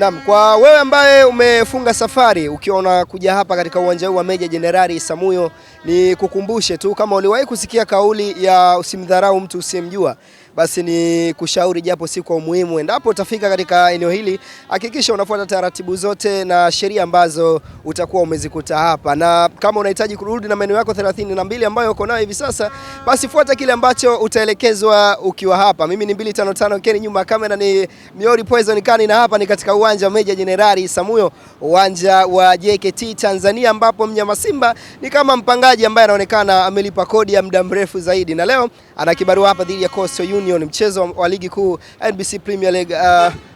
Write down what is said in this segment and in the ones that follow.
Naam, kwa wewe ambaye umefunga safari ukiona kuja hapa katika uwanja huu wa Meja Jenerali Isamuhyo, ni kukumbushe tu kama uliwahi kusikia kauli ya usimdharau mtu usiyemjua, basi ni kushauri japo si kwa umuhimu. Endapo utafika katika eneo hili, hakikisha unafuata taratibu zote na sheria ambazo utakuwa umezikuta hapa, na kama unahitaji kurudi na menu yako 32 ambayo uko nayo hivi sasa, basi fuata kile ambacho utaelekezwa ukiwa hapa. Mimi ni 255 Ken, nyuma ya kamera ni Miori Poison Kani, na hapa ni katika uwanja wa Meja Jenerali Isamuhyo, uwanja wa JKT Tanzania, ambapo mnyama Simba ni kama mpangaji ambaye anaonekana amelipa kodi ya muda mrefu zaidi, na leo ana kibarua hapa dhidi ya Coastal Union, mchezo wa ligi kuu NBC Premier League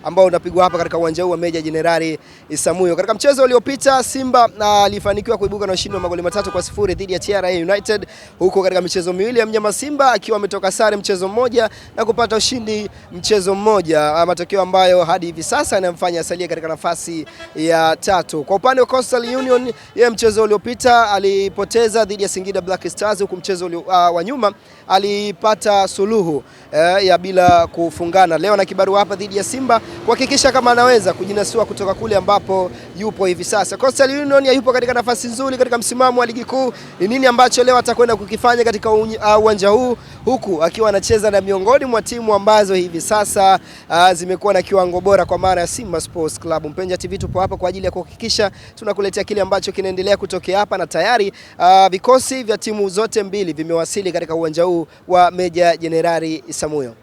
ambao unapigwa hapa katika uwanja huu wa Meja Jenerali Isamuhyo. Katika mchezo uliopita Simba alifanikiwa kuibuka na ushindi wa magoli 3-0 dhidi ya TRA United, huko katika michezo miwili ya mnyama Simba akiwa ametoka sare mchezo mmoja na kupata ushindi mchezo mmoja, matokeo ambayo hadi hivi sasa yanamfanya asalie katika nafasi ya tatu. Kwa upande wa Coastal Union, yeye mchezo uliopita alipoteza dhidi ya Singida Black Stars, huku mchezo wa nyuma alipata suluhu ya bila kufungana. Leo na kibarua hapa dhidi ya Simba kuhakikisha kama anaweza kujinasua kutoka kule ambapo yupo hivi sasa. Coastal Union yupo katika nafasi nzuri katika msimamo wa ligi kuu. Ni nini ambacho leo atakwenda kukifanya katika uwanja huu, huku akiwa anacheza na miongoni mwa timu ambazo hivi sasa zimekuwa na kiwango bora, kwa maana ya Simba Sports Club. Mpenja TV tupo hapa kwa ajili ya kuhakikisha tunakuletea kile ambacho kinaendelea kutokea hapa, na tayari vikosi vya timu zote mbili vimewasili katika uwanja huu wa Meja Jenerali Isamuhyo.